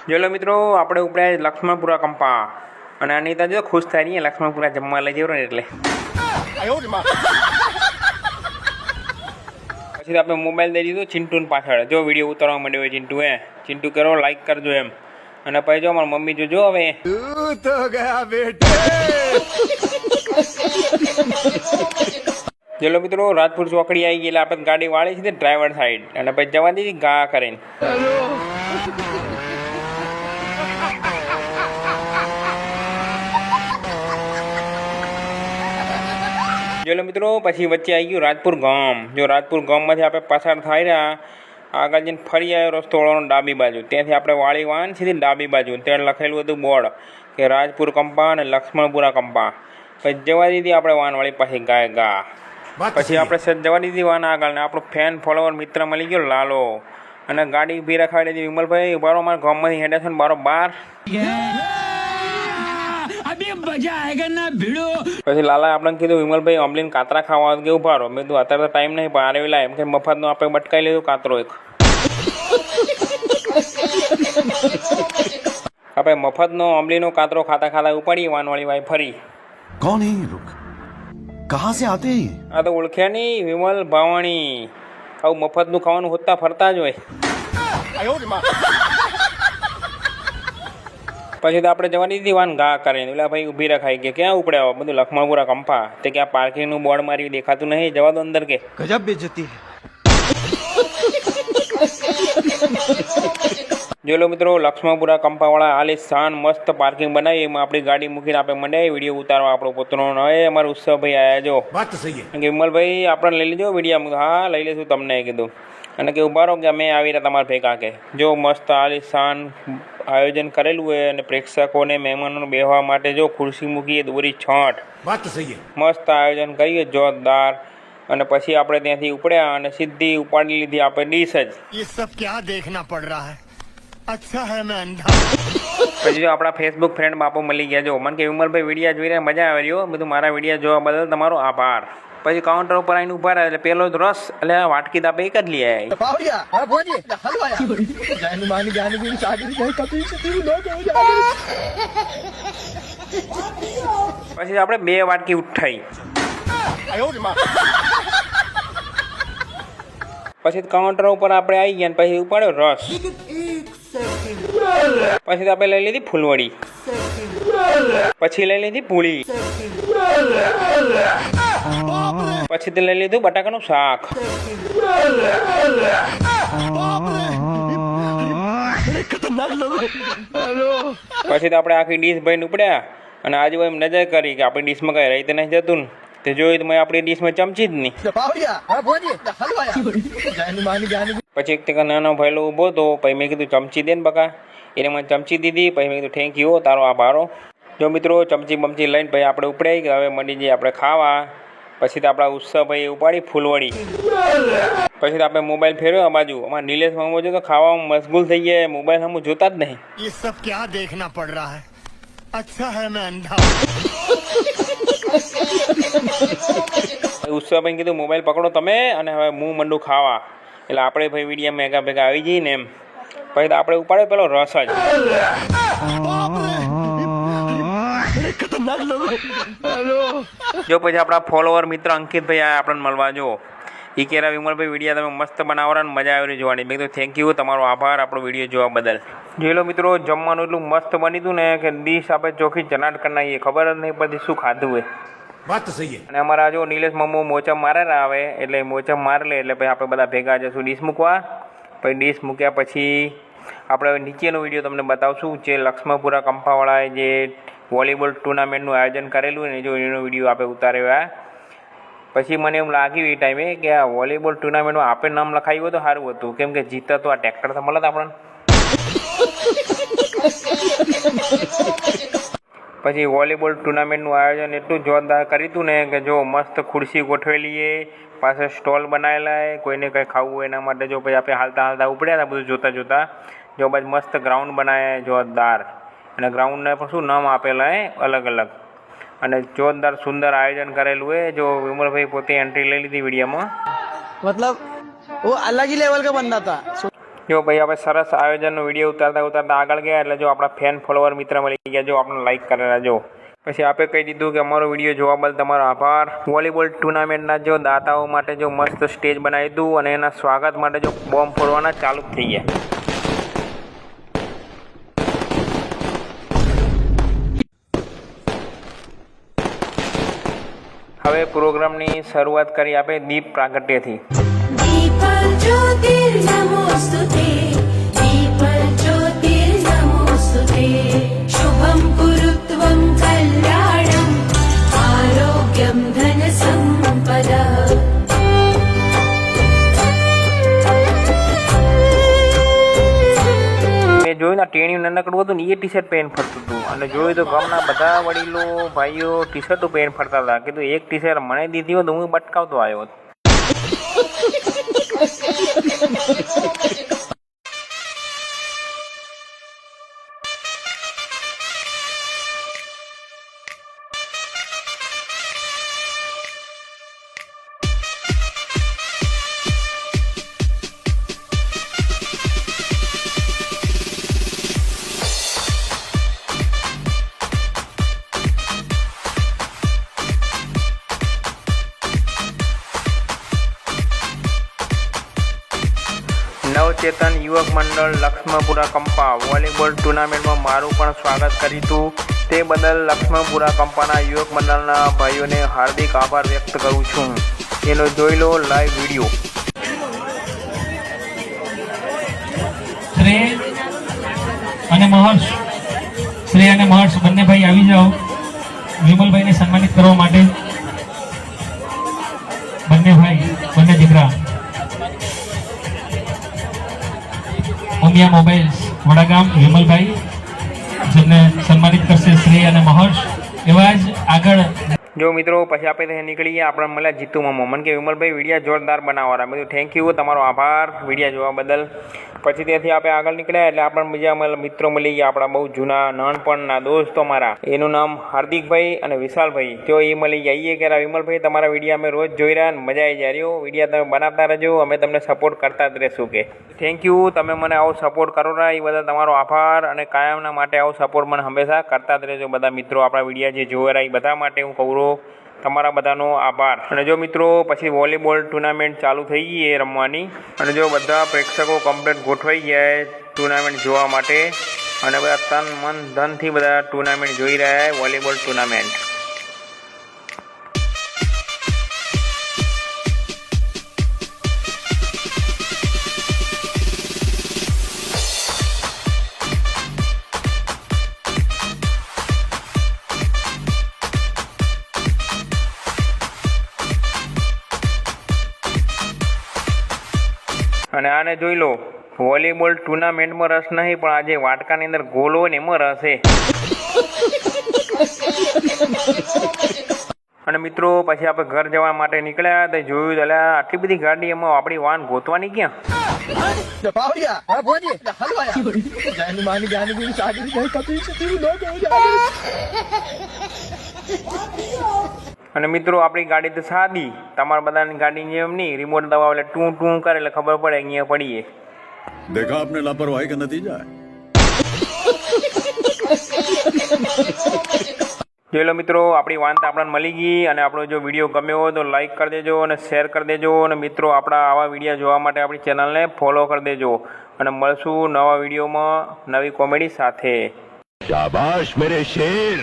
ચલો મિત્રો, આપણે ઉપડ્યા લક્ષ્મણપુરા કંપા અને અનિતા જો ખુશ થાય નહીં લક્ષ્મણપુરા જમવા લઈ જવું ને એટલે પછી આપણે મોબાઈલ દઈ દીધો ચિંટુને પાછળ. જો વિડીયો ઉતારવા માંડ્યો હોય ચિંટુ ચિંટુ કરો લાઈક કરજો એમ. અને પછી જો મારી મમ્મી જોજો હવે તો ગયા બેટે. ચલો મિત્રો, રાજપુર ચોકડી આવી ગઈ એટલે આપણે ગાડી વાળી છે ડ્રાઈવર સાઈડ અને પછી જવા દીધી ગા કરીને. ચલો મિત્રો, પછી વચ્ચે આવી ગયું રાજપુર ગામ. જો રાજપુર ગામમાંથી આપણે પસાર થાય રહ્યા આગળ જઈને ફરી આવ્યો રસ્તો વળવાનો ડાબી બાજુ. ત્યાંથી આપણે વાળી વાહન સીધી ડાબી બાજુ. ત્યાં લખેલું હતું બોર્ડ કે રાજપુર કંપા અને લક્ષ્મણપુરા કંપા. પછી જવા દીધી આપણે વાનવાળી પાછી ગાય ગા. પછી આપણે જવા દીધી વાન આગળ ને આપણો ફેન ફોલોવર મિત્ર મળી ગયો લાલો અને ગાડી ઊભી રખાવી દીધી. વિમલભાઈ ઉભારો, મારા ગામમાંથી હેડે છે ને બારો બાર. પછી લાલા આપણે કીધું વિમલભાઈ અમલીને કાતરા ખાવા કે ઉભારો. મેં કીધું અત્યારે તો ટાઈમ નહીં પણ આરે એમ કે મફતનો આપણે બટકાઈ લીધું કાતરો એક. આપણે મફતનો અમલીનો કાતરો ખાતા ખાતા ઉપાડી વાનવાળી વાય ફરી. કોણ હે ये लोग? कहां से आते हैं? આ તો ઓળખ્યા નહીં, વિમલ ભાવાણી. આવું મફતનું ખાવાનું હોતા ફરતા જ હોય. પછી તો આપણે જવાની દીધી વાન ઘા કરીને. એટલે ભાઈ ઊભી રખાઈ કે ક્યાં ઉપડ્યા બધું લક્ષ્મણપુરા કંપા. તે કે આ પાર્કિંગનું બોર્ડ મારી દેખાતું નહીં, જવા દો અંદર કે. गजब बेइज्जती है. જોલો મિત્રો, લક્ષ્મણપુરા કંપાવાળા હાલી શાન મસ્ત પાર્કિંગ બનાવી એમાં આપણી ગાડી મૂકીને આપણે મંડ્યા વિડીયો ઉતારવા આપણો પોતાનો. હવે અમારો ઉત્સવભાઈ આવ્યા જો बात तो सही है. કે વિમલભાઈ આપણે લઈ લીધો વિડીયો. હા લઈ લઈશું તમને કીધું. અને કે ઉભા રહો કે અમે આવી રહ્યા તમારા ભેગા કે. જો મસ્ત હાલી શાન આયોજન કરેલું હોય અને પ્રેક્ષકોને મહેમાનોને બેસવા માટે જો ખુરશી મૂકીએ દોરી છાંટ. बात तो सही है. મસ્ત આયોજન કરીએ જોરદાર. અને પછી આપણે ત્યાંથી ઉપડ્યા અને સીધી ઉપાડી લીધી આપણે ડીશ જ. ये सब क्या देखना पड़ रहा है? अच्छा है मैं अंधा. પછી જો આપણા ફેસબુક ફ્રેન્ડ બાપો મળી ગયા. જો મને કે વિમલભાઈ વિડીયો જોઈને મજા આવી રહ્યો. બધું મારા વિડીયો જોવા બદલ તમારો આભાર. પછી કાઉન્ટર ઉપર આવીને ઉભા રહ્યા એટલે પેલો જ રસ એટલે વાટકી દાબે એક જ લઈ પછી આપણે 2 વાટકી ઉઠાઈ. પછી કાઉન્ટર ઉપર આપણે આવી ગયા પછી ઉપાડ્યો રસ. પછી આપણે લઈ લીધી ફૂલવડી. પછી લઈ લીધી પૂળી. પછી તે લઈ લીધું બટાકાનું શાક. પછી તો આપણે આખી ડીશ ભરીને ઉપડ્યા અને આજે એમ નજર કરી કે આપણી ડીશમાં કઈ રહી તો નહીં જતું ને. તે જોયું તો મેં આપણી ડીશમાં ચમચી જ નહીં. પછી એક નાનો ભાઈલો ઊભો હતો. પછી મેં કીધું ચમચી દે ને બકા. એને મને ચમચી દીધી. પછી મેં કીધું થેન્ક યુ તારો આભારો. જો મિત્રો ચમચી બમચી લઈને પછી આપણે ઉપડ્યા કે હવે મળી જઈએ આપણે ખાવા. પછી તો આપણા ઉત્સવભાઈ ઉપાડી ફૂલવડી. પછી તો આપણે મોબાઈલ ફેર્યો આ બાજુ. અમારા નિલેશ મામો જો તો ખાવામાં મશગુલ થઈ ગયા, મોબાઈલ હમું જોતા જ નહીં. ये सब क्या देखना पड़ रहा है? अच्छा है मैं अंधा. ઉત્સવભાઈ કીધું મોબાઈલ પકડો તમે અને હવે હું મંડું ખાવા. એટલે આપણે ભાઈ વિડીયો ભેગા ભેગા આવી જઈએ ને એમ. પછી તો આપણે ઉપાડ્યો પેલો રસ જ. જો પછી આપણા ફોલોવર મિત્ર અંકિતભાઈ આયા આપણને મળવા. જો એ કેરા વિમલભાઈ વિડીયો તમે મસ્ત બનાવવાના મજા આવી જોવાની. મેં કીધું થેન્ક યુ તમારો આભાર આપણો વિડીયો જોવા બદલ. જોઈ લો મિત્રો, જમવાનું એટલું મસ્ત બન્યું હતું ને કે ડીશ આપણે ચોખ્ખી ચનાટ કરી નાખીએ, ખબર જ નહીં પડતી શું ખાધું હોય. बात तो सही है. અને અમારા જો નિલેશ મમ્મો મોચમ મારે આવે એટલે મોચમ મારે લે એટલે પછી આપણે બધા ભેગા જશું ડીશ મૂકવા. પછી ડીશ મૂક્યા પછી આપણે હવે નીચેનો વિડીયો તમને બતાવશું જે લક્ષ્મણપુરા કંપાવાળાએ જે વોલીબોલ ટુર્નામેન્ટનું આયોજન કરેલું ને જો એનો વિડીયો આપણે ઉતાર્યો. પછી મને એમ લાગ્યું એ ટાઈમે કે આ વોલીબોલ ટુર્નામેન્ટમાં આપણે નામ લખાયું હોય તો સારું હતું, કેમ કે જીતા તો આ ટ્રેક્ટર તો મળે આપણને. પછી વોલીબોલ ટુર્નામેન્ટનું આયોજન એટલું જોરદાર કર્યું હતું ને કે જો મસ્ત ખુરશી ગોઠવેલી, પાસે સ્ટોલ બનાવેલા, કોઈને કંઈ ખાવું હોય એના માટે. જો પછી આપણે હાલતા હાલતા ઉપડ્યા હતા બધું જોતા જોતા. જો પછી મસ્ત ગ્રાઉન્ડ બનાવ્યા જોરદાર. અને ગ્રાઉન્ડને પણ શું નામ આપેલા અલગ અલગ. અને જોરદાર સુંદર આયોજન કરેલું હોય. જો વિમલભાઈ પોતે એન્ટ્રી લઈ લીધી વિડીયોમાં. मतलब वो अलग ही लेवल का बंदा था. જો ભાઈ આપણે સરસ આયોજનનો વિડીયો ઉતારતા આગળ ગયા એટલે જો આપણા ફેન ફોલોવર મિત્ર મળી ગયા, જો આપણે લાઈક કરેલા. જો પછી આપણે કહી દીધું કે અમારો વિડીયો જોવા બદલ તમારો આભાર. વોલીબોલ ટુર્નામેન્ટના જો દાતાઓ માટે જો મસ્ત સ્ટેજ બનાવી દીધું અને એના સ્વાગત માટે જો બોમ્બ ફોડવાના ચાલુ થઈ ગયા. હવે પ્રોગ્રામની શરૂઆત કરી આપણે દીપ પ્રાગટ્યથી. दीपज्योतिर्नमोऽस्तुते दीपज्योतिर्नमोऽस्तुते शुभं कुरु त्वं कल्याणम् आरोग्यं धनसम्पदा. મેં જોયું ને ટેણીયું નાનકડું હતું ને એ ટી શર્ટ પહેરીને ફરતું હતું અને જોયું તો ગામના બધા વડીલો ભાઈઓ ટી શર્ટો પહેરીને ફરતા હતા. કીધું એક ટી શર્ટ મને દીધી હોત તો હું બટકાવતો આવ્યો હતો. નવચેતન યુવક મંડળ લક્ષ્મણપુરા કંપા વોલીબોલ ટુર્નામેન્ટમાં મારું પણ સ્વાગત કર્યું હતું. તે બદલ લક્ષ્મણપુરા કંપાના યુવક મંડળના ભાઈઓને હાર્દિક આભાર વ્યક્ત કરું છું. એનો જોઈ લો લાઈવ વિડીયો. શ્રેય અને મહર્ષ બંને ભાઈ આવી જાઓ વિમલભાઈને સન્માનિત કરવા માટે. બંને ભાઈ, બંને દીકરા. ઉમિયા મોબાઈલ્સ વડાગામ વિમલભાઈ જેમને સન્માનિત કરશે શ્રેય અને મહર્ષ. એવા જ આગળ જો મિત્રો પછી આપણે ત્યાં નીકળી ગયા. આપણે મળ્યા જીતુ મામો. મને કે વિમલભાઈ વિડીયા જોરદાર બનાવવાના. બધું થેન્ક યુ, તમારો આભાર વિડીયા જોવા બદલ. પછી ત્યાંથી આપણે આગળ નીકળ્યા એટલે આપણને બીજા મિત્રો મળી ગયા, આપણા બહુ જૂના નાનપણના દોસ્તો મારા. એનું નામ હાર્દિકભાઈ અને વિશાલભાઈ. તો એ મળી ગયા. એ કહેતા વિમલભાઈ તમારા વિડીયા અમે રોજ જોઈ રહ્યા અને મજા આવી જાય રહ્યો. વિડીયા તમે બનાવતા રહેજો, અમે તમને સપોર્ટ કરતા જ રહેશું. કે થેન્ક યુ, તમે મને આવો સપોર્ટ કરો રહ્યા એ બદલ તમારો આભાર અને કાયમના માટે આવો સપોર્ટ મને હંમેશા કરતા જ રહેજો. બધા મિત્રો આપણા વિડીયા જે જોઈ રહ્યા એ બધા માટે હું કહું તમારા બધાનો આભાર. અને જો મિત્રો પછી વોલીબોલ ટુર્નામેન્ટ ચાલુ થઈ ગઈ એ રમવાની અને જો બધા પ્રેક્ષકો કમ્પ્લીટ ગોઠવાઈ ગયા ટુર્નામેન્ટ જોવા માટે અને બધા તન મન ધનથી બધા ટુર્નામેન્ટ જોઈ રહ્યા વોલીબોલ ટુર્નામેન્ટ. અને આને જોઈ લો, વોલીબોલ ટુર્નામેન્ટમાં રસ નહીં પણ આજે વાટકાની અંદર ગોલ હોય ને એમાં રસ છે. અને મિત્રો પછી આપણે ઘર જવા માટે નીકળ્યા તો જોયું તો આટલી બધી ગાડી એમાં આપણી વાન ગોતવાની ક્યાં. અને મિત્રો આપણી ગાડી તો સાદી, તમારા બધાની ગાડી જેમ નહીં, રિમોટ દબાવ એટલે ટૂ ટૂ કરે એટલે ખબર પડે અહીંયા પડીએ. देखा आपने लापरवाही का नतीजा है. જોઈ લો મિત્રો આપણી વાન તો આપણને મળી ગઈ. અને આપણો જો વિડીયો ગમ્યો હોય તો લાઈક કરી દેજો અને શેર કરી દેજો. અને મિત્રો આપણા આવા વિડીયો જોવા માટે આપણી ચેનલને ફોલો કરી દેજો. અને મળશું નવા વિડીયોમાં નવી કોમેડી સાથે. शाबाश मेरे शेर.